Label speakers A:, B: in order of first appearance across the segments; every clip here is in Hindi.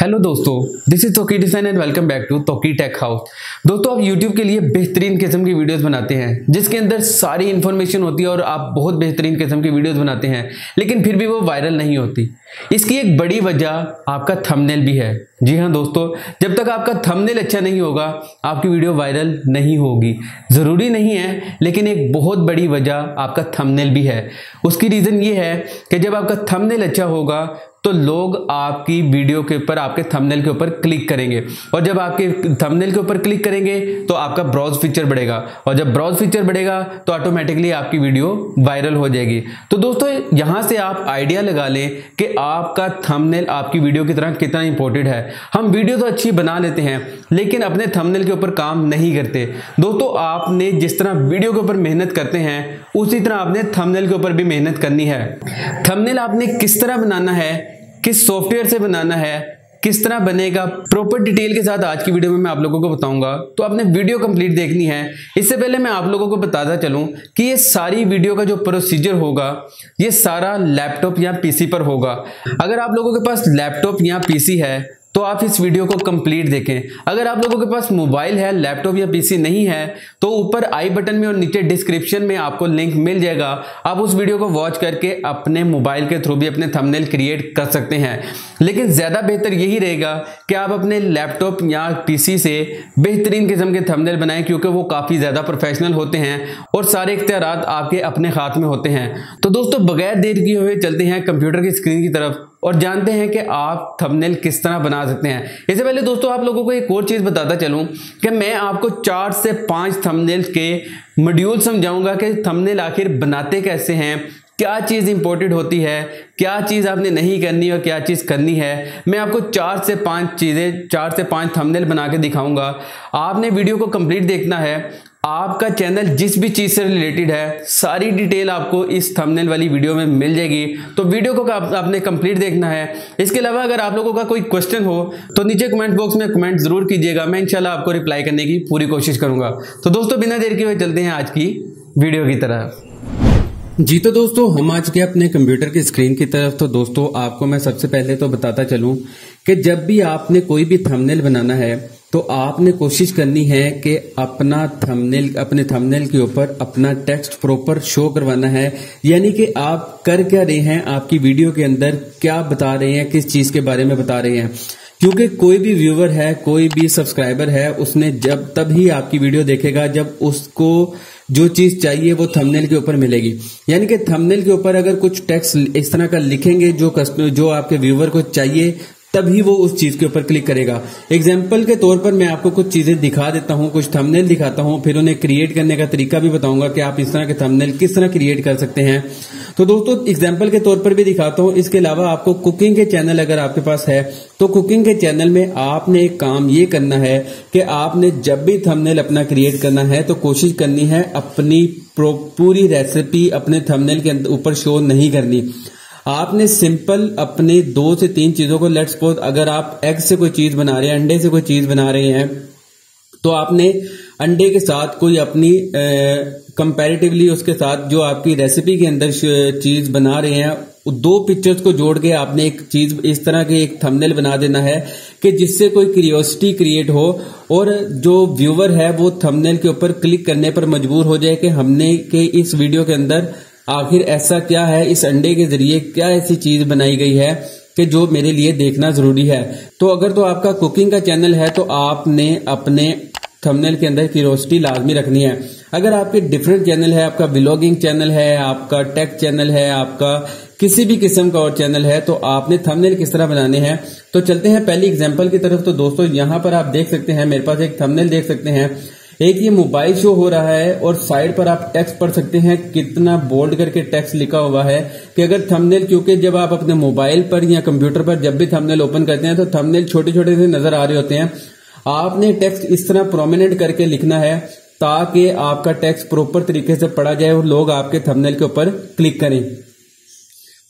A: हेलो दोस्तों, this is Toki design and welcome back to Toki tech house. दोस्तों, आप YouTube के लिए बेहतरीन किस्म की वीडियोस बनाते हैं जिसके अंदर सारी इन्फॉर्मेशन होती है और आप बहुत बेहतरीन किस्म की वीडियोस बनाते हैं, लेकिन फिर भी वो वायरल नहीं होती। इसकी एक बड़ी वजह आपका थंबनेल भी है। जी हाँ दोस्तों, जब तक आपका थंबनेल अच्छा नहीं होगा आपकी वीडियो वायरल नहीं होगी। जरूरी नहीं है, लेकिन एक बहुत बड़ी वजह आपका थंबनेल भी है। उसकी रीजन ये है कि जब आपका थंबनेल अच्छा होगा तो लोग आपकी वीडियो के ऊपर, आपके थंबनेल के ऊपर क्लिक करेंगे, और जब आपके थंबनेल के ऊपर क्लिक करेंगे तो आपका ब्राउज फीचर बढ़ेगा, और जब ब्राउज फीचर बढ़ेगा तो ऑटोमेटिकली आपकी वीडियो वायरल हो जाएगी। तो दोस्तों, यहां से आप आइडिया लगा लें कि आपका थंबनेल आपकी वीडियो की तरह कितना इंपॉर्टेंट है। हम वीडियो तो अच्छी बना लेते हैं लेकिन अपने थंबनेल के ऊपर काम नहीं करते। दोस्तों, आपने जिस तरह वीडियो के ऊपर मेहनत करते हैं उसी तरह आपने थंबनेल के ऊपर भी मेहनत करनी है। थंबनेल आपने किस तरह बनाना है, किस सॉफ्टवेयर से बनाना है, किस तरह बनेगा, प्रॉपर डिटेल के साथ आज की वीडियो में मैं आप लोगों को बताऊंगा। तो आपने वीडियो कंप्लीट देखनी है। इससे पहले मैं आप लोगों को बताता चलूं कि ये सारी वीडियो का जो प्रोसीजर होगा ये सारा लैपटॉप या पीसी पर होगा। अगर आप लोगों के पास लैपटॉप या पीसी है तो आप इस वीडियो को कंप्लीट देखें। अगर आप लोगों के पास मोबाइल है, लैपटॉप या पीसी नहीं है तो ऊपर आई बटन में और नीचे डिस्क्रिप्शन में आपको लिंक मिल जाएगा। आप उस वीडियो को वॉच करके अपने मोबाइल के थ्रू भी अपने थंबनेल क्रिएट कर सकते हैं। लेकिन ज्यादा बेहतर यही रहेगा कि आप अपने लैपटॉप या पीसी से बेहतरीन किस्म के थंबनेल बनाएं, क्योंकि वो काफी ज्यादा प्रोफेशनल होते हैं और सारे इख्तियारात आपके अपने हाथ में होते हैं। तो दोस्तों, बगैर देर किए हुए चलते हैं कंप्यूटर की स्क्रीन की तरफ और जानते हैं कि आप थंबनेल किस तरह बना सकते हैं। इससे पहले दोस्तों, आप लोगों को एक और चीज बताता चलूं कि मैं आपको 4 से 5 थंबनेल के मॉड्यूल समझाऊंगा कि थंबनेल आखिर बनाते कैसे हैं, क्या चीज इंपॉर्टेंट होती है, क्या चीज आपने नहीं करनी और क्या चीज करनी है। मैं आपको 4 से 5 थंबनेल बना के दिखाऊंगा। आपने वीडियो को कंप्लीट देखना है। आपका चैनल जिस भी चीज से रिलेटेड है सारी डिटेल आपको इस थंबनेल वाली वीडियो में मिल जाएगी। तो वीडियो को आपने कंप्लीट देखना है। इसके अलावा अगर आप लोगों का कोई क्वेश्चन हो तो नीचे कमेंट बॉक्स में कमेंट जरूर कीजिएगा। मैं इंशाल्लाह आपको रिप्लाई करने की पूरी कोशिश करूंगा। तो दोस्तों, बिना देर किए हुए चलते हैं आज की वीडियो की तरफ। जी तो दोस्तों, हम आज के अपने कंप्यूटर की स्क्रीन की तरफ। तो दोस्तों, आपको मैं सबसे पहले तो बताता चलूं कि जब भी आपने कोई भी थंबनेल बनाना है तो आपने कोशिश करनी है कि अपने थंबनेल के ऊपर अपना टेक्स्ट प्रॉपर शो करवाना है। यानी कि आप कर क्या रहे हैं, आपकी वीडियो के अंदर क्या बता रहे हैं, किस चीज के बारे में बता रहे हैं। क्योंकि कोई भी व्यूअर है, कोई भी सब्सक्राइबर है, उसने तब ही आपकी वीडियो देखेगा जब उसको जो चीज चाहिए वो थंबनेल के ऊपर मिलेगी। यानी कि थंबनेल के ऊपर अगर कुछ टेक्स्ट इस तरह का लिखेंगे जो आपके व्यूअर को चाहिए, तभी वो उस चीज के ऊपर क्लिक करेगा। एग्जाम्पल के तौर पर मैं आपको कुछ चीजें दिखा देता हूं, कुछ थंबनेल दिखाता हूं, फिर उन्हें क्रिएट करने का तरीका भी बताऊंगा कि आप इस तरह के थंबनेल किस तरह क्रिएट कर सकते हैं। तो दोस्तों, एग्जाम्पल के तौर पर भी दिखाता हूं। इसके अलावा आपको कुकिंग के चैनल अगर आपके पास है तो कुकिंग के चैनल में आपने एक काम ये करना है कि आपने जब भी थंबनेल अपना क्रिएट करना है तो कोशिश करनी है अपनी पूरी रेसिपी अपने थंबनेल के ऊपर शो नहीं करनी। आपने सिंपल अपने 2 से 3 चीजों को, लेट्स सपोज अगर आप एग से कोई चीज बना रहे हैं, अंडे से कोई चीज बना रहे हैं, तो आपने अंडे के साथ कोई अपनी कंपैरेटिवली उसके साथ जो आपकी रेसिपी के अंदर चीज बना रहे हैं, 2 पिक्चर्स को जोड़ के आपने एक चीज इस तरह के एक थंबनेल बना देना है कि जिससे कोई क्यूरियोसिटी क्रिएट हो और जो व्यूअर है वो थंबनेल के ऊपर क्लिक करने पर मजबूर हो जाए कि हमने के इस वीडियो के अंदर आखिर ऐसा क्या है, इस अंडे के जरिए क्या ऐसी चीज बनाई गई है कि जो मेरे लिए देखना जरूरी है। तो अगर तो आपका कुकिंग का चैनल है तो आपने अपने थंबनेल के अंदर क्यूरियोसिटी लाजमी रखनी है। अगर आपके डिफरेंट चैनल है, आपका व्लॉगिंग चैनल है, आपका टेक चैनल है, आपका किसी भी किस्म का और चैनल है, तो आपने थंबनेल किस तरह बनाने हैं। तो चलते हैं पहली एग्जांपल की तरफ। तो दोस्तों, यहां पर आप देख सकते हैं, मेरे पास एक थंबनेल देख सकते हैं। एक ये मोबाइल शो हो रहा है और साइड पर आप टेक्स्ट पढ़ सकते हैं, कितना बोल्ड करके टेक्स्ट लिखा हुआ है कि अगर थंबनेल, क्योंकि जब आप अपने मोबाइल पर या कंप्यूटर पर जब भी थंबनेल ओपन करते हैं तो थंबनेल छोटे छोटे से नजर आ रहे होते हैं। आपने टेक्स्ट इस तरह प्रोमिनेंट करके लिखना है ताकि आपका टेक्स्ट प्रॉपर तरीके से पढ़ा जाए और लोग आपके थंबनेल के ऊपर क्लिक करें।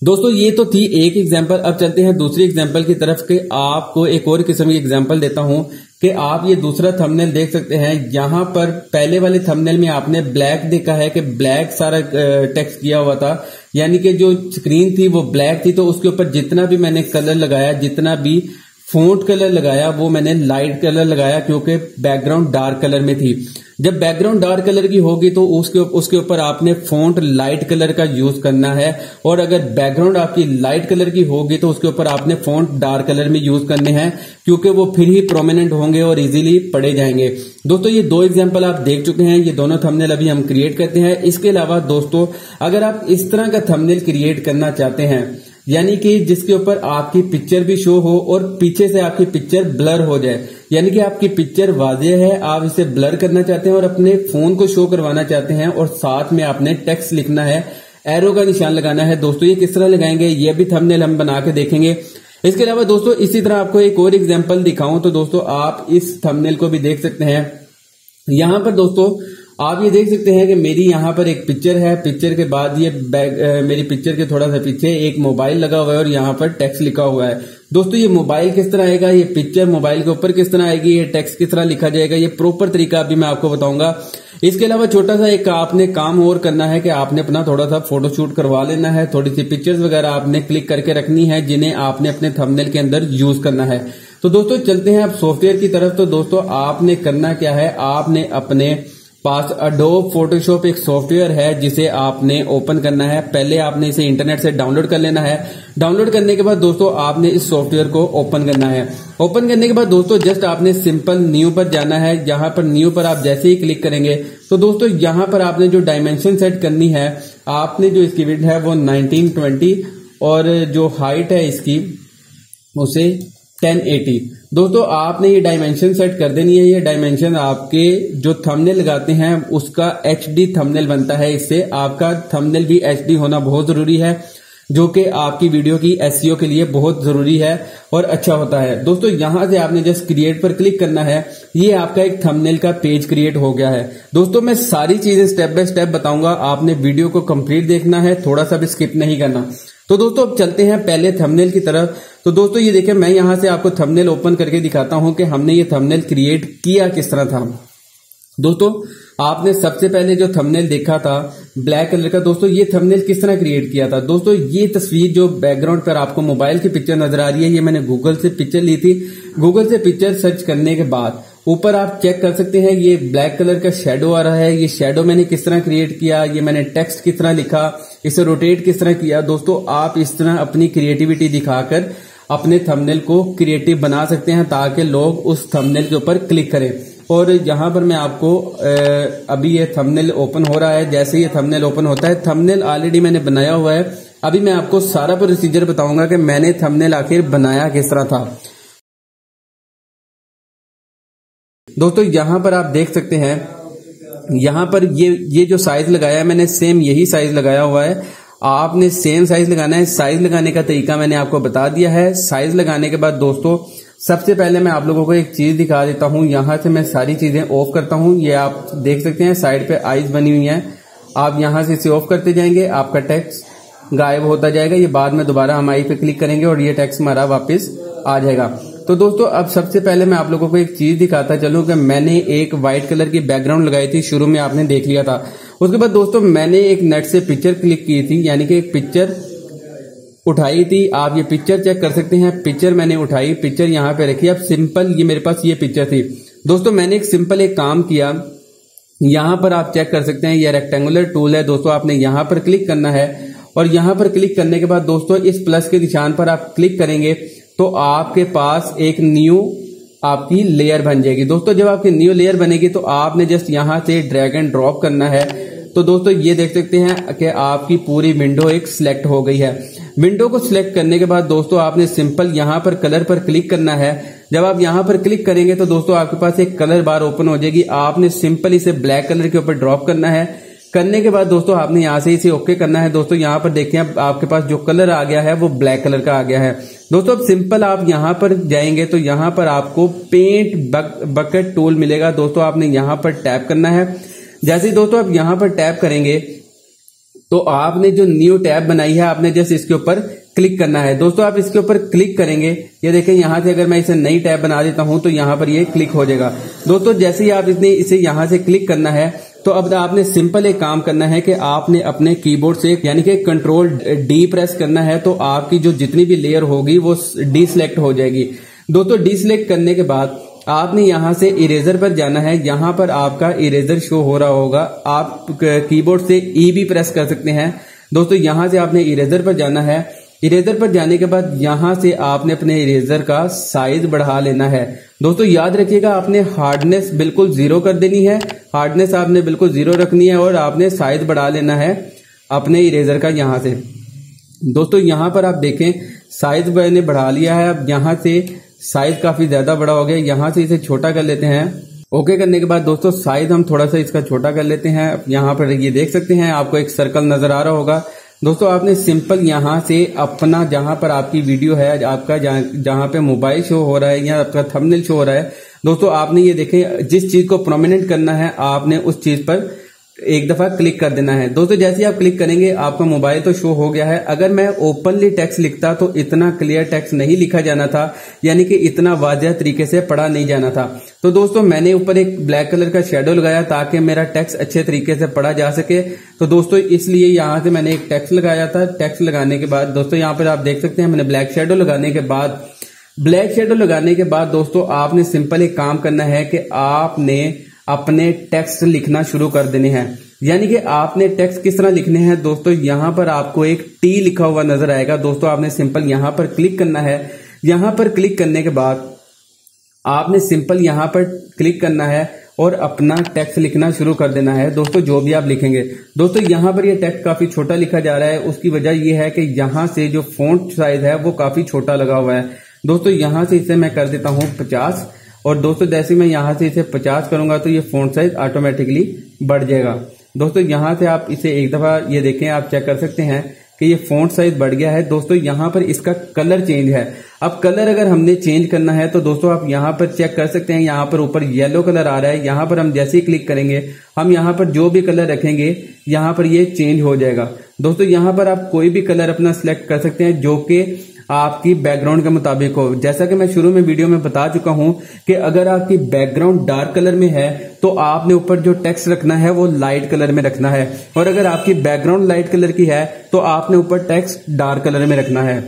A: दोस्तों, ये तो थी एक एग्जांपल। अब चलते हैं दूसरी एग्जांपल की तरफ के आपको एक और किस्म की एग्जांपल देता हूं कि आप ये दूसरा थंबनेल देख सकते हैं। यहां पर पहले वाले थंबनेल में आपने ब्लैक देखा है कि ब्लैक सारा टेक्स्ट किया हुआ था, यानी कि जो स्क्रीन थी वो ब्लैक थी, तो उसके ऊपर जितना भी मैंने कलर लगाया, जितना भी फ़ॉन्ट कलर लगाया वो मैंने लाइट कलर लगाया क्योंकि बैकग्राउंड डार्क कलर में थी। जब बैकग्राउंड डार्क कलर की होगी तो उसके ऊपर आपने फ़ॉन्ट लाइट कलर का यूज करना है, और अगर बैकग्राउंड आपकी लाइट कलर की होगी तो उसके ऊपर आपने फ़ॉन्ट डार्क कलर में यूज करने हैं, क्योंकि वो फिर ही प्रोमिनेंट होंगे और इजीली पढ़े जाएंगे। दोस्तों ये दो एग्जांपल आप देख चुके हैं, ये दोनों थंबनेल अभी हम क्रिएट करते हैं। इसके अलावा दोस्तों अगर आप इस तरह का थंबनेल क्रिएट करना चाहते हैं, यानी कि जिसके ऊपर आपकी पिक्चर भी शो हो और पीछे से आपकी पिक्चर ब्लर हो जाए, यानी कि आपकी पिक्चर वाज़ेह है, आप इसे ब्लर करना चाहते हैं और अपने फोन को शो करवाना चाहते हैं, और साथ में आपने टेक्स्ट लिखना है, एरो का निशान लगाना है। दोस्तों ये किस तरह लगाएंगे ये भी थंबनेल हम बना के देखेंगे। इसके अलावा दोस्तों इसी तरह आपको एक और एग्जाम्पल दिखाऊं तो दोस्तों आप इस थंबनेल को भी देख सकते हैं। यहां पर दोस्तों आप ये देख सकते हैं कि मेरी यहाँ पर एक पिक्चर है, पिक्चर के बाद ये मेरी पिक्चर के थोड़ा सा पीछे एक मोबाइल लगा हुआ है और यहाँ पर टेक्स्ट लिखा हुआ है। दोस्तों ये मोबाइल किस तरह आएगा, ये पिक्चर मोबाइल के ऊपर किस तरह आएगी, ये टेक्स्ट किस तरह लिखा जाएगा, ये प्रॉपर तरीका अभी मैं आपको बताऊंगा। इसके अलावा छोटा सा एक आपने काम और करना है कि आपने अपना थोड़ा सा फोटोशूट करवा लेना है, थोड़ी सी पिक्चर्स वगैरह आपने क्लिक करके रखनी है जिन्हें आपने अपने थंबनेल के अंदर यूज करना है। तो दोस्तों चलते हैं अब सॉफ्टवेयर की तरफ। तो दोस्तों आपने करना क्या है, आपने अपने पास एडोब फोटोशॉप एक सॉफ्टवेयर है जिसे आपने ओपन करना है। पहले आपने इसे इंटरनेट से डाउनलोड कर लेना है। डाउनलोड करने के बाद दोस्तों आपने इस सॉफ्टवेयर को ओपन करना है। ओपन करने के बाद दोस्तों जस्ट आपने सिंपल न्यू पर जाना है। यहाँ पर न्यू पर आप जैसे ही क्लिक करेंगे तो दोस्तों यहाँ पर आपने जो डायमेंशन सेट करनी है, आपने जो इसकी विड्थ है वो 1920 और जो हाइट है इसकी उसे 1080। दोस्तों आपने ये डायमेंशन सेट कर देनी है। ये डायमेंशन आपके जो थंबनेल लगाते हैं उसका HD थंबनेल बनता है। इससे आपका थंबनेल भी HD होना बहुत जरूरी है, जो कि आपकी वीडियो की SEO के लिए बहुत जरूरी है और अच्छा होता है। दोस्तों यहां से आपने जस्ट क्रिएट पर क्लिक करना है। ये आपका एक थंबनेल का पेज क्रिएट हो गया है। दोस्तों मैं सारी चीजें स्टेप बाय स्टेप बताऊंगा, आपने वीडियो को कंप्लीट देखना है, थोड़ा सा भी स्किप नहीं करना। तो दोस्तों अब चलते हैं पहले थंबनेल की तरफ। तो दोस्तों ये देखिए मैं यहां से आपको थंबनेल ओपन करके दिखाता हूं कि हमने ये थंबनेल क्रिएट किया किस तरह था। दोस्तों आपने सबसे पहले जो थंबनेल देखा था ब्लैक कलर का, दोस्तों ये थंबनेल किस तरह क्रिएट किया था। दोस्तों ये तस्वीर जो बैकग्राउंड पर आपको मोबाइल की पिक्चर नजर आ रही है, ये मैंने गूगल से पिक्चर ली थी। गूगल से पिक्चर सर्च करने के बाद ऊपर आप चेक कर सकते हैं ये ब्लैक कलर का शेडो आ रहा है। ये शेडो मैंने किस तरह क्रिएट किया, ये मैंने टेक्स्ट किस तरह लिखा, इसे रोटेट किस तरह किया। दोस्तों आप इस तरह अपनी क्रिएटिविटी दिखाकर अपने थंबनेल को क्रिएटिव बना सकते हैं ताकि लोग उस थंबनेल के ऊपर क्लिक करें। और यहां पर मैं आपको अभी ये थंबनेल ओपन हो रहा है। जैसे ये थंबनेल ओपन होता है, थंबनेल ऑलरेडी मैंने बनाया हुआ है। अभी मैं आपको सारा प्रोसीजर बताऊंगा कि मैंने थंबनेल आखिर बनाया किस तरह था। दोस्तों यहां पर आप देख सकते हैं, यहां पर ये जो साइज लगाया है मैंने सेम यही साइज लगाया हुआ है। आपने सेम साइज लगाना है। साइज लगाने का तरीका मैंने आपको बता दिया है। साइज लगाने के बाद दोस्तों सबसे पहले मैं आप लोगों को एक चीज दिखा देता हूं। यहां से मैं सारी चीजें ऑफ करता हूं। ये आप देख सकते हैं साइड पे आइज बनी हुई हैं। आप यहां से इसे ऑफ करते जाएंगे, आपका टेक्स्ट गायब होता जाएगा। ये बाद में दोबारा हम आई पे क्लिक करेंगे और ये टेक्स्ट हमारा वापस आ जाएगा। तो दोस्तों अब सबसे पहले मैं आप लोगों को एक चीज दिखाता चलूं कि मैंने एक व्हाइट कलर की बैकग्राउंड लगाई थी, शुरू में आपने देख लिया था। उसके बाद दोस्तों मैंने एक नेट से पिक्चर क्लिक की थी, यानी कि एक पिक्चर उठाई थी। आप ये पिक्चर चेक कर सकते हैं। पिक्चर मैंने उठाई, पिक्चर यहाँ पे रखी। अब सिंपल ये मेरे पास ये पिक्चर थी। दोस्तों मैंने एक सिंपल एक काम किया, यहाँ पर आप चेक कर सकते हैं ये रेक्टेंगुलर टूल है। दोस्तों आपने यहाँ पर क्लिक करना है और यहाँ पर क्लिक करने के बाद दोस्तों इस प्लस के निशान पर आप क्लिक करेंगे तो आपके पास एक न्यू आपकी लेयर बन जाएगी। दोस्तों जब आपकी न्यू लेयर बनेगी तो आपने जस्ट यहाँ से ड्रैग एंड ड्रॉप करना है। तो दोस्तों ये देख सकते हैं कि आपकी पूरी विंडो एक सिलेक्ट हो गई है। विंडो को सिलेक्ट करने के बाद दोस्तों आपने सिंपल यहाँ पर कलर पर क्लिक करना है। जब आप यहाँ पर क्लिक करेंगे तो दोस्तों आपके पास एक कलर बार ओपन हो जाएगी। आपने सिंपल इसे ब्लैक कलर के ऊपर ड्रॉप करना है। करने के बाद दोस्तों आपने यहाँ से इसे ओके करना है। दोस्तों यहाँ पर देखें आपके पास जो कलर आ गया है वो ब्लैक कलर का आ गया है। दोस्तों अब सिंपल आप यहाँ पर जाएंगे तो यहाँ पर आपको पेंट बकेट टूल मिलेगा। दोस्तों आपने यहाँ पर टैप करना है। जैसे ही दोस्तों आप यहाँ पर टैप करेंगे तो आपने जो न्यू टैब बनाई है आपने जस्ट इसके ऊपर क्लिक करना है। दोस्तों आप इसके ऊपर क्लिक करेंगे, ये देखें यहाँ से अगर मैं इसे नई टैब बना देता हूं तो यहाँ पर ये क्लिक हो जाएगा। दोस्तों जैसे ही आप इसे यहाँ से क्लिक करना है तो अब आपने सिंपल एक काम करना है कि आपने अपने कीबोर्ड से यानी कि कंट्रोल D प्रेस करना है तो आपकी जो जितनी भी लेयर होगी वो डी सिलेक्ट हो जाएगी। दोस्तों डिसलेक्ट करने के बाद आपने यहां से इरेजर पर जाना है। यहां पर आपका इरेजर शो हो रहा होगा, आप कीबोर्ड से ई भी प्रेस कर सकते हैं। दोस्तों यहां से आपने इरेजर पर जाना है। इरेजर पर जाने के बाद यहां से आपने अपने इरेजर का साइज बढ़ा लेना है। दोस्तों याद रखिएगा, आपने हार्डनेस बिल्कुल 0 कर देनी है, हार्डनेस आपने बिल्कुल 0 रखनी है और आपने साइज बढ़ा लेना है अपने इरेजर का यहां से। दोस्तों यहां पर आप देखें साइज मैंने बढ़ा लिया है। अब यहां से साइज काफी ज्यादा बड़ा हो गया, यहां से इसे छोटा कर लेते हैं। ओके करने के बाद दोस्तों साइज हम थोड़ा सा इसका छोटा कर लेते हैं। यहां पर ये देख सकते हैं, आपको एक सर्कल नजर आ रहा होगा। दोस्तों आपने सिंपल यहां से अपना जहां पर आपकी वीडियो है, आपका जहां पे मोबाइल शो हो रहा है या आपका थंबनेल शो हो रहा है, दोस्तों आपने ये देखें जिस चीज को प्रोमिनेंट करना है आपने उस चीज पर एक दफा क्लिक कर देना है। दोस्तों जैसे ही आप क्लिक करेंगे आपका मोबाइल तो शो हो गया है। अगर मैं ओपनली टेक्स्ट लिखता तो इतना क्लियर टेक्स्ट नहीं लिखा जाना था, यानी कि इतना वाज़ह तरीके से पढ़ा नहीं जाना था। तो दोस्तों मैंने ऊपर एक ब्लैक कलर का शेडो लगाया ताकि मेरा टेक्स्ट अच्छे तरीके से पढ़ा जा सके। तो दोस्तों इसलिए यहां से मैंने एक टेक्स्ट लगाया था। टेक्स्ट लगाने के बाद दोस्तों यहाँ पर आप देख सकते हैं मैंने ब्लैक शेडो लगाने के बाद दोस्तों आपने सिंपल एक काम करना है कि आपने अपने टेक्स्ट लिखना शुरू कर देने हैं। यानी कि आपने टेक्स्ट किस तरह लिखने हैं दोस्तों, यहां पर आपको एक टी लिखा हुआ नजर आएगा। दोस्तों आपने सिंपल यहां पर क्लिक करना है। यहां पर क्लिक करने के बाद आपने सिंपल यहां पर क्लिक करना है और अपना टेक्स्ट लिखना शुरू कर देना है। दोस्तों जो भी आप लिखेंगे, दोस्तों यहां पर ये टेक्स्ट काफी छोटा लिखा जा रहा है, उसकी वजह यह है कि यहां से जो फॉन्ट साइज है वो काफी छोटा लगा हुआ है। दोस्तों यहां से इसे मैं कर देता हूं 50 और दोस्तों जैसे मैं यहां से इसे 50 करूंगा तो ये फॉन्ट साइज ऑटोमेटिकली बढ़ जाएगा। दोस्तों यहां से आप इसे एक दफा ये देखें, आप चेक कर सकते हैं कि ये फॉन्ट साइज बढ़ गया है। दोस्तों यहां पर इसका कलर चेंज है। अब कलर अगर हमने चेंज करना है तो दोस्तों आप यहां पर चेक कर सकते हैं, यहां पर ऊपर येलो कलर आ रहा है। यहां पर हम जैसे ही क्लिक करेंगे हम यहां पर जो भी कलर रखेंगे यहां पर ये चेंज हो जाएगा। दोस्तों यहां पर आप कोई भी कलर अपना सिलेक्ट कर सकते हैं जो कि आपकी बैकग्राउंड के मुताबिक हो। जैसा कि मैं शुरू में वीडियो में बता चुका हूं कि अगर आपकी बैकग्राउंड डार्क कलर में है तो आपने ऊपर जो टेक्स्ट रखना है वो लाइट कलर में रखना है, और अगर आपकी बैकग्राउंड लाइट कलर की है तो आपने ऊपर टेक्स्ट डार्क कलर में रखना है।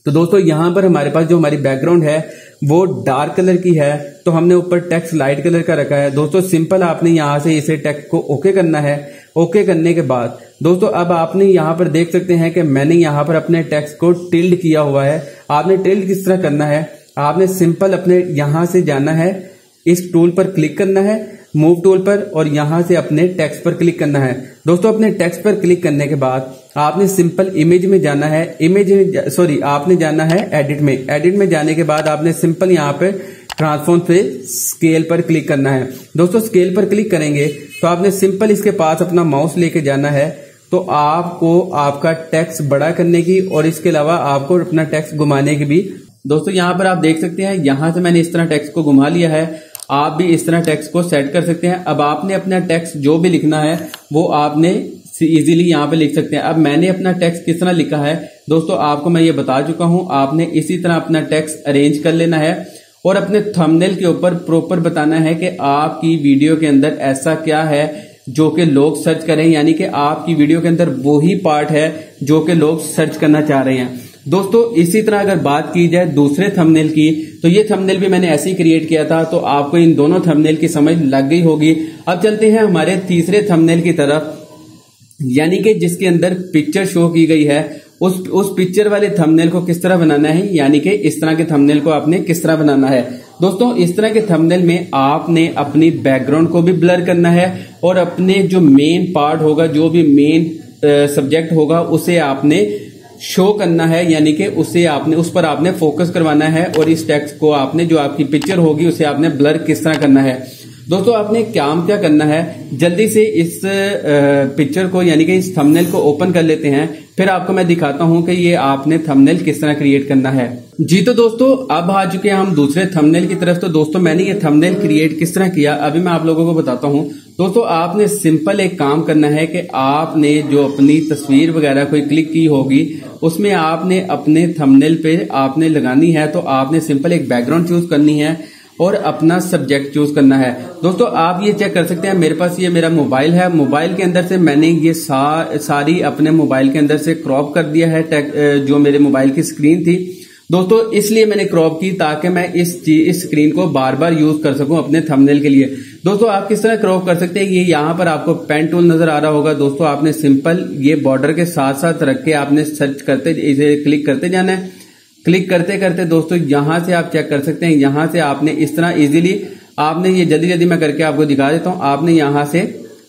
A: तो दोस्तों यहां पर हमारे पास जो हमारी बैकग्राउंड है वो डार्क कलर की है तो हमने ऊपर टेक्स्ट लाइट कलर का रखा है। दोस्तों सिंपल आपने यहां से इसे टेक्स्ट को ओके करना है। ओके करने के बाद दोस्तों अब आपने यहां पर देख सकते हैं कि मैंने यहां पर अपने टेक्स्ट को टिल्ड किया हुआ है। आपने टिल्ड किस तरह करना है, आपने सिंपल अपने यहां से जाना है, इस टूल पर क्लिक करना है, मूव टूल पर, और यहां से अपने टेक्स्ट पर क्लिक करना है। दोस्तों अपने टेक्स्ट पर क्लिक करने के बाद आपने सिंपल इमेज में जाना है। आपने जाना है एडिट में। एडिट में जाने के बाद आपने सिंपल यहां पे ट्रांसफॉर्म पे स्केल पर क्लिक करना है। दोस्तों स्केल पर क्लिक करेंगे तो आपने सिंपल इसके पास अपना माउस लेके जाना है तो आपको आपका टेक्स्ट बड़ा करने की और इसके अलावा आपको अपना टेक्स्ट घुमाने की भी। दोस्तों यहां पर आप देख सकते हैं यहां से मैंने इस तरह टेक्स्ट को घुमा लिया है। आप भी इस तरह टेक्स्ट को सेट कर सकते हैं। अब आपने अपना टेक्स्ट जो भी लिखना है वो आपने इजीली यहाँ पे लिख सकते हैं। अब मैंने अपना टेक्स्ट किस तरह लिखा है दोस्तों आपको मैं ये बता चुका हूं। आपने इसी तरह अपना टेक्स्ट अरेंज कर लेना है और अपने थंबनेल के ऊपर प्रॉपर बताना है कि आपकी वीडियो के अंदर ऐसा क्या है जो कि लोग सर्च करें, यानी कि आपकी वीडियो के अंदर वो ही पार्ट है जो कि लोग सर्च करना चाह रहे हैं। दोस्तों इसी तरह अगर बात की जाए दूसरे थंबनेल की, तो ये थंबनेल भी मैंने ऐसे ही क्रिएट किया था, तो आपको इन दोनों थंबनेल की समझ लग गई होगी। अब चलते हैं हमारे तीसरे थंबनेल की तरफ, यानी कि जिसके अंदर पिक्चर शो की गई है। उस पिक्चर वाले थंबनेल को किस तरह बनाना है, यानी कि इस तरह के थंबनेल को आपने किस तरह बनाना है। दोस्तों इस तरह के थंबनेल में आपने अपनी बैकग्राउंड को भी ब्लर करना है और अपने जो मेन पार्ट होगा, जो भी मेन सब्जेक्ट होगा उसे आपने शो करना है, यानी कि उस पर आपने फोकस करवाना है और इस टेक्स्ट को आपने जो आपकी पिक्चर होगी उसे आपने ब्लर किस तरह करना है। दोस्तों आपने काम क्या करना है, जल्दी से इस पिक्चर को यानी कि इस थंबनेल को ओपन कर लेते हैं, फिर आपको मैं दिखाता हूं कि ये आपने थंबनेल किस तरह क्रिएट करना है। जी तो दोस्तों अब आ चुके हैं हम दूसरे थंबनेल की तरफ। तो दोस्तों मैंने ये थंबनेल क्रिएट किस तरह किया अभी मैं आप लोगों को बताता हूं। दोस्तों आपने सिंपल एक काम करना है कि आपने जो अपनी तस्वीर वगैरह कोई क्लिक की होगी उसमें आपने अपने थंबनेल पे आपने लगानी है, तो आपने सिंपल एक बैकग्राउंड चूज करनी है और अपना सब्जेक्ट चूज करना है। दोस्तों आप ये चेक कर सकते हैं, मेरे पास ये मेरा मोबाइल है, मोबाइल के अंदर से मैंने ये सारी अपने मोबाइल के अंदर से क्रॉप कर दिया है जो मेरे मोबाइल की स्क्रीन थी दोस्तों इसलिए मैंने क्रॉप की ताकि मैं इस स्क्रीन को बार बार यूज कर सकूं अपने थंबनेल के लिए। दोस्तों आप किस तरह क्रॉप कर सकते हैं, ये यहाँ पर आपको पेन टूल नजर आ रहा होगा। दोस्तों आपने सिंपल ये बॉर्डर के साथ साथ रख के आपने सर्च करते इसे क्लिक करते जाना है। क्लिक करते करते दोस्तों यहां से आप चेक कर सकते हैं, यहां से आपने इस तरह इजीली आपने ये जल्दी जल्दी मैं करके आपको दिखा देता हूं। आपने यहां से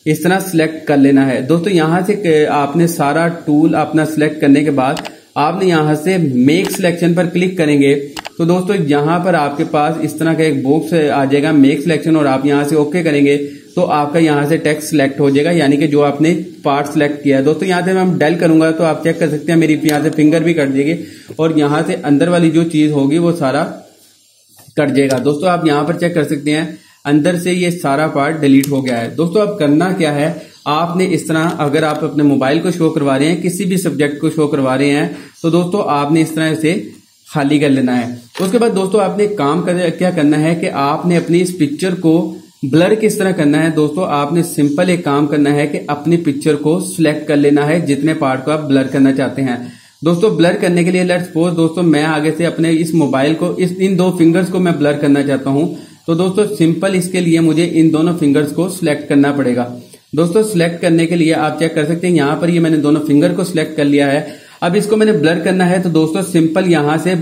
A: इस तरह सिलेक्ट कर लेना है। दोस्तों यहां से आपने सारा टूल अपना सिलेक्ट करने के बाद आपने यहां से मेक सिलेक्शन पर क्लिक करेंगे तो दोस्तों यहां पर आपके पास इस तरह का एक बॉक्स आ जाएगा मेक सिलेक्शन, और आप यहां से ओके करेंगे तो आपका यहां से टेक्स्ट सिलेक्ट हो जाएगा, यानी कि जो आपने पार्ट सिलेक्ट किया है। दोस्तों यहां से मैं डेल करूंगा तो आप चेक कर सकते हैं मेरी यहां से फिंगर भी कट जाएगी और यहां से अंदर वाली जो चीज होगी वो सारा कट जाएगा। दोस्तों आप यहां पर चेक कर सकते हैं अंदर से ये सारा पार्ट डिलीट हो गया है। दोस्तों अब करना क्या है, आपने इस तरह अगर आप अपने मोबाइल को शो करवा रहे हैं, किसी भी सब्जेक्ट को शो करवा रहे हैं, तो दोस्तों आपने इस तरह से खाली कर लेना है। उसके बाद दोस्तों आपने क्या करना है कि आपने अपनी इस पिक्चर को ब्लर किस तरह करना है। दोस्तों आपने सिंपल एक काम करना है कि अपनी पिक्चर को सिलेक्ट कर लेना है जितने पार्ट को आप ब्लर करना चाहते हैं। दोस्तों ब्लर करने के लिए लेट्स सपोज दोस्तों मैं आगे से अपने इस मोबाइल को इन दो फिंगर्स को मैं ब्लर करना चाहता हूं, तो दोस्तों सिंपल इसके लिए मुझे इन दोनों फिंगर्स को सिलेक्ट करना पड़ेगा। दोस्तों सिलेक्ट करने के लिए आप चेक कर सकते हैं यहां पर ये मैंने दोनों फिंगर को सिलेक्ट कर लिया है। अब इसको मैंने ब्लर करना है तो दोस्तों सिंपल यहां से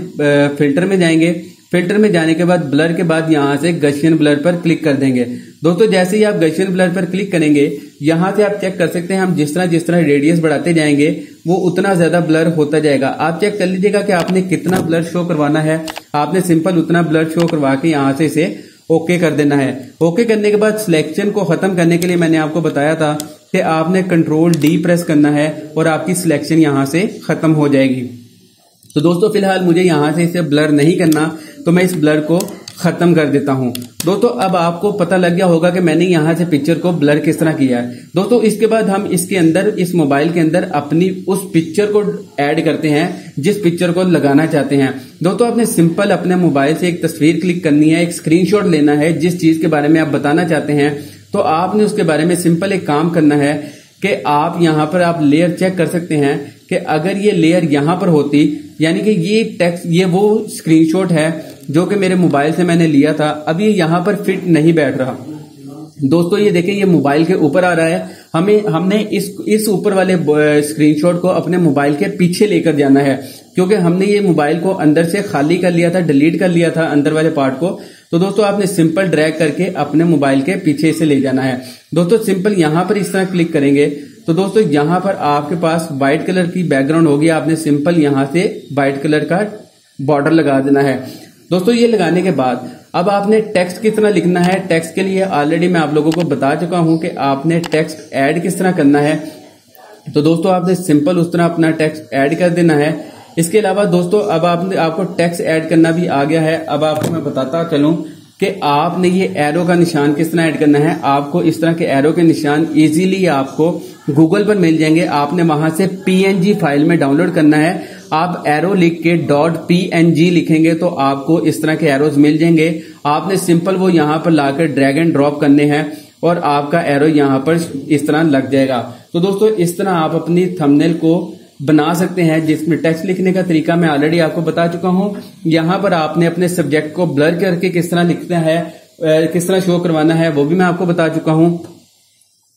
A: फिल्टर में जाएंगे। फिल्टर में जाने के बाद ब्लर के बाद यहां से गशियन ब्लर पर क्लिक कर देंगे। दोस्तों जैसे ही आप गशियन ब्लर पर क्लिक करेंगे यहां से आप चेक कर सकते हैं हम जिस तरह रेडियस बढ़ाते जाएंगे वो उतना ज्यादा ब्लर होता जाएगा। आप चेक कर लीजिएगा कि आपने कितना ब्लर शो करवाना है। आपने सिंपल उतना ब्लर शो करवा के यहां से इसे ओके कर देना है। ओके करने के बाद सिलेक्शन को खत्म करने के लिए मैंने आपको बताया था कि आपने कंट्रोल डी प्रेस करना है और आपकी सिलेक्शन यहां से खत्म हो जाएगी। तो दोस्तों फिलहाल मुझे यहां से इसे ब्लर नहीं करना तो मैं इस ब्लर को खत्म कर देता हूं। दोस्तों अब आपको पता लग गया होगा कि मैंने यहां से पिक्चर को ब्लर किस तरह किया है। दोस्तों इसके बाद हम इसके अंदर इस मोबाइल के अंदर अपनी उस पिक्चर को ऐड करते हैं जिस पिक्चर को लगाना चाहते हैं। दोस्तों आपने सिंपल अपने मोबाइल से एक तस्वीर क्लिक करनी है, एक स्क्रीनशॉट लेना है जिस चीज के बारे में आप बताना चाहते हैं। तो आपने उसके बारे में सिंपल एक काम करना है कि आप यहां पर आप लेयर चेक कर सकते हैं कि अगर ये लेयर यहां पर होती, यानी कि ये टेक्स्ट ये वो स्क्रीनशॉट है जो कि मेरे मोबाइल से मैंने लिया था, अब ये यहां पर फिट नहीं बैठ रहा। दोस्तों ये देखें ये मोबाइल के ऊपर आ रहा है। हमने इस ऊपर वाले स्क्रीनशॉट को अपने मोबाइल के पीछे लेकर जाना है क्योंकि हमने ये मोबाइल को अंदर से खाली कर लिया था, डिलीट कर लिया था अंदर वाले पार्ट को। तो दोस्तों आपने सिंपल ड्रैग करके अपने मोबाइल के पीछे इसे ले जाना है। दोस्तों सिंपल यहां पर इस तरह क्लिक करेंगे तो दोस्तों यहां पर आपके पास व्हाइट कलर की बैकग्राउंड होगी। आपने सिंपल यहां से व्हाइट कलर का बॉर्डर लगा देना है। दोस्तों ये लगाने के बाद अब आपने टेक्स्ट किस तरह लिखना है। टेक्स्ट के लिए ऑलरेडी मैं आप लोगों को बता चुका हूं कि आपने टेक्स्ट ऐड किस तरह करना है। तो दोस्तों आपने सिंपल उस तरह अपना टेक्स्ट ऐड कर देना है। इसके अलावा दोस्तों अब आपको टेक्स्ट ऐड करना भी आ गया है। अब आपको मैं बताता चलूं कि आपने ये एरो का निशान किस तरह ऐड करना है। आपको इस तरह के एरो के निशान इजीली आपको गूगल पर मिल जाएंगे। आपने वहां से PNG फाइल में डाउनलोड करना है। आप एरो लिख के .png लिखेंगे तो आपको इस तरह के एरोज मिल जाएंगे। आपने सिंपल वो यहां पर लाकर ड्रैग एंड ड्रॉप करने हैं और आपका एरो यहां पर इस तरह लग जाएगा। तो दोस्तों इस तरह आप अपनी थंबनेल को बना सकते हैं जिसमें टेक्स्ट लिखने का तरीका मैं ऑलरेडी आपको बता चुका हूं। यहां पर आपने अपने सब्जेक्ट को ब्लर करके किस तरह लिखना है, किस तरह शो करवाना है वो भी मैं आपको बता चुका हूं।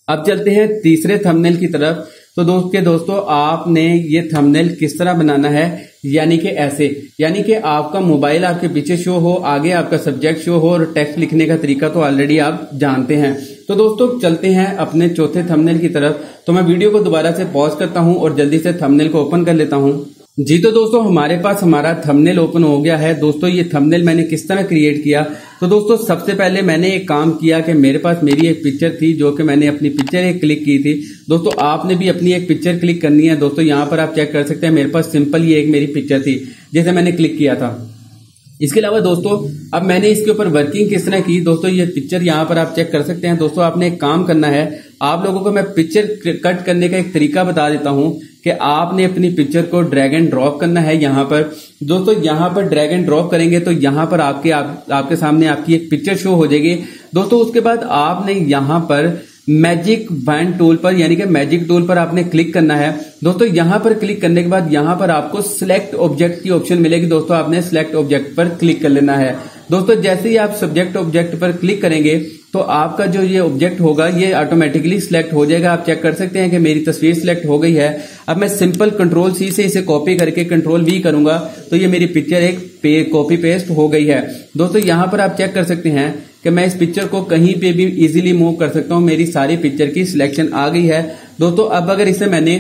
A: अब चलते हैं तीसरे थंबनेल की तरफ। तो दोस्तों आपने ये थंबनेल किस तरह बनाना है, यानी कि ऐसे, यानी कि आपका मोबाइल आपके पीछे शो हो, आगे आपका सब्जेक्ट शो हो और टेक्स्ट लिखने का तरीका तो ऑलरेडी आप जानते हैं। तो दोस्तों चलते हैं अपने चौथे थंबनेल की तरफ। तो मैं वीडियो को दोबारा से पॉज करता हूं और जल्दी से थंबनेल को ओपन कर लेता हूं। जी तो दोस्तों हमारे पास हमारा थंबनेल ओपन हो गया है। दोस्तों ये थंबनेल मैंने किस तरह क्रिएट किया, तो दोस्तों सबसे पहले मैंने एक काम किया कि मेरे पास मेरी एक पिक्चर थी जो कि मैंने अपनी पिक्चर एक क्लिक की थी। दोस्तों आपने भी अपनी एक पिक्चर क्लिक करनी है। दोस्तों यहाँ पर आप चेक कर सकते हैं मेरे पास सिंपल ये एक मेरी पिक्चर थी जिसे मैंने क्लिक किया था। इसके अलावा दोस्तों अब मैंने इसके ऊपर वर्किंग किस तरह की, दोस्तों ये पिक्चर यहाँ पर आप चेक कर सकते हैं। दोस्तों आपने एक काम करना है, आप लोगों को मैं पिक्चर कट करने का एक तरीका बता देता हूं कि आपने अपनी पिक्चर को ड्रैग एंड ड्रॉप करना है। यहाँ पर दोस्तों यहाँ पर ड्रैग एंड ड्रॉप करेंगे तो यहाँ पर आपके सामने आपकी एक पिक्चर शो हो जाएगी। दोस्तों उसके बाद आपने यहाँ पर मैजिक वैन टूल पर यानी कि मैजिक टूल पर आपने क्लिक करना है। दोस्तों यहां पर क्लिक करने के बाद यहां पर आपको सिलेक्ट ऑब्जेक्ट की ऑप्शन मिलेगी। दोस्तों आपने सिलेक्ट ऑब्जेक्ट पर क्लिक कर लेना है। दोस्तों जैसे ही आप सब्जेक्ट ऑब्जेक्ट पर क्लिक करेंगे तो आपका जो ये ऑब्जेक्ट होगा ये ऑटोमेटिकली सिलेक्ट हो जाएगा। आप चेक कर सकते हैं कि मेरी तस्वीर सिलेक्ट हो गई है। अब मैं सिंपल कंट्रोल सी से इसे कॉपी करके कंट्रोल वी करूंगा तो ये मेरी पिक्चर एक कॉपी पेस्ट हो गई है। दोस्तों यहां पर आप चेक कर सकते हैं कि मैं इस पिक्चर को कहीं पे भी इजीली मूव कर सकता हूं। मेरी सारी पिक्चर की सिलेक्शन आ गई है। दोस्तों अब अगर इसे मैंने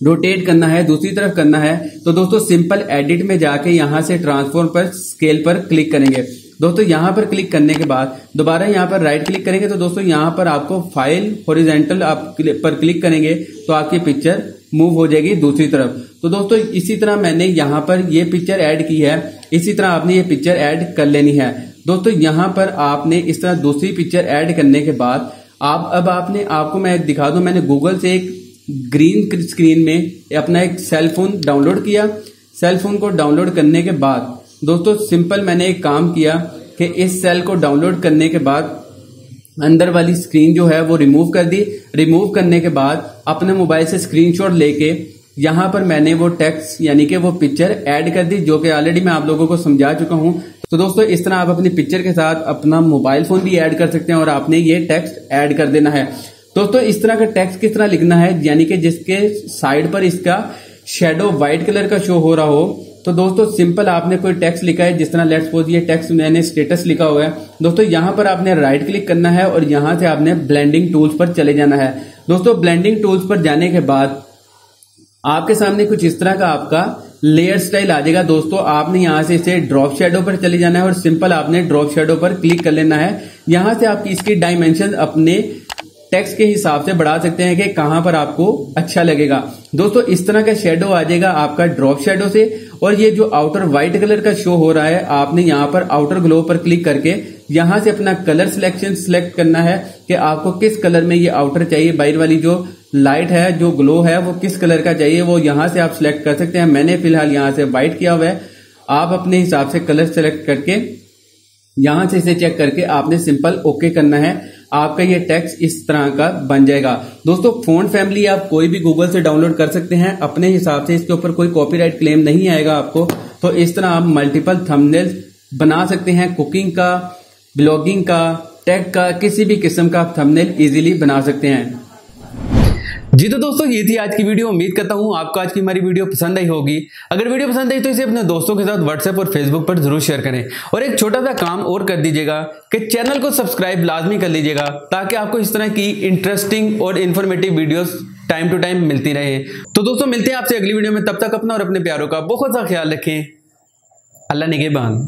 A: रोटेट करना है, दूसरी तरफ करना है, तो दोस्तों सिंपल एडिट में जाके यहां से ट्रांसफॉर्म पर स्केल पर क्लिक करेंगे। दोस्तों यहां पर क्लिक करने के बाद दोबारा यहां पर राइट क्लिक करेंगे तो दोस्तों यहां पर आपको फाइल हॉरिजॉन्टल आप पर क्लिक करेंगे तो आपकी पिक्चर मूव हो जाएगी दूसरी तरफ। तो दोस्तों इसी तरह मैंने यहां पर ये पिक्चर ऐड की है, इसी तरह आपने ये पिक्चर ऐड कर लेनी है। दोस्तों यहां पर आपने इस तरह दूसरी पिक्चर ऐड करने के बाद आपको मैं दिखा दूं, मैंने गूगल से एक ग्रीन स्क्रीन में अपना एक सेल फोन डाउनलोड किया। सेल फोन को डाउनलोड करने के बाद दोस्तों सिंपल मैंने एक काम किया कि इस सेल को डाउनलोड करने के बाद अंदर वाली स्क्रीन जो है वो रिमूव कर दी। रिमूव करने के बाद अपने मोबाइल से स्क्रीनशॉट लेके यहां पर मैंने वो टेक्स्ट यानी कि वो पिक्चर ऐड कर दी, जो कि ऑलरेडी मैं आप लोगों को समझा चुका हूं। तो दोस्तों इस तरह आप अपनी पिक्चर के साथ अपना मोबाइल फोन भी ऐड कर सकते हैं और आपने ये टेक्स्ट ऐड कर देना है। दोस्तों इस तरह का टेक्स्ट किस तरह लिखना है, यानी कि जिसके साइड पर इसका शेडो व्हाइट कलर का शो हो रहा हो। तो दोस्तों सिंपल आपने कोई टेक्स्ट लिखा है, जिस तरह लेट्स सपोज ये टेक्स्ट मैंने स्टेटस लिखा हुआ है। दोस्तों यहां पर आपने राइट क्लिक करना है और यहां से आपने ब्लेंडिंग टूल्स पर चले जाना है। दोस्तों ब्लेंडिंग टूल्स पर जाने के बाद आपके सामने कुछ इस तरह का आपका लेयर स्टाइल आ जाएगा। दोस्तों आपने यहां से इसे ड्रॉप शेडो पर चले जाना है और सिंपल आपने ड्रॉप शेडो पर क्लिक कर लेना है। यहां से आप इसकी डायमेंशन अपने टेक्स्ट के हिसाब से बढ़ा सकते हैं कि कहां पर आपको अच्छा लगेगा। दोस्तों इस तरह का शेडो आ जाएगा आपका ड्रॉप शेडो से। और ये जो आउटर व्हाइट कलर का शो हो रहा है, आपने यहां पर आउटर ग्लो पर क्लिक करके यहां से अपना कलर सिलेक्शन सिलेक्ट करना है कि आपको किस कलर में ये आउटर चाहिए। बाहर वाली जो लाइट है, जो ग्लो है, वो किस कलर का चाहिए, वो यहां से आप सिलेक्ट कर सकते हैं। मैंने फिलहाल यहां से व्हाइट किया हुआ है। आप अपने हिसाब से कलर सिलेक्ट करके यहां से इसे चेक करके आपने सिंपल ओके करना है। आपका ये टेक्स्ट इस तरह का बन जाएगा। दोस्तों फॉन्ट फैमिली आप कोई भी गूगल से डाउनलोड कर सकते हैं अपने हिसाब से, इसके ऊपर कोई कॉपीराइट क्लेम नहीं आएगा आपको। तो इस तरह आप मल्टीपल थंबनेल्स बना सकते हैं, कुकिंग का, ब्लॉगिंग का, टेक का, किसी भी किस्म का थंबनेल इजीली बना सकते हैं। जी तो दोस्तों ये थी आज की वीडियो। उम्मीद करता हूँ आपको आज की हमारी वीडियो पसंद आई होगी। अगर वीडियो पसंद आई तो इसे अपने दोस्तों के साथ व्हाट्सएप और फेसबुक पर जरूर शेयर करें। और एक छोटा सा काम और कर दीजिएगा कि चैनल को सब्सक्राइब लाजमी कर लीजिएगा, ताकि आपको इस तरह की इंटरेस्टिंग और informative videos time to time मिलती रहे। तो दोस्तों मिलते हैं आपसे अगली वीडियो में। तब तक अपना और अपने प्यारों का बहुत सा ख्याल रखें। अल्लाह निगहबान।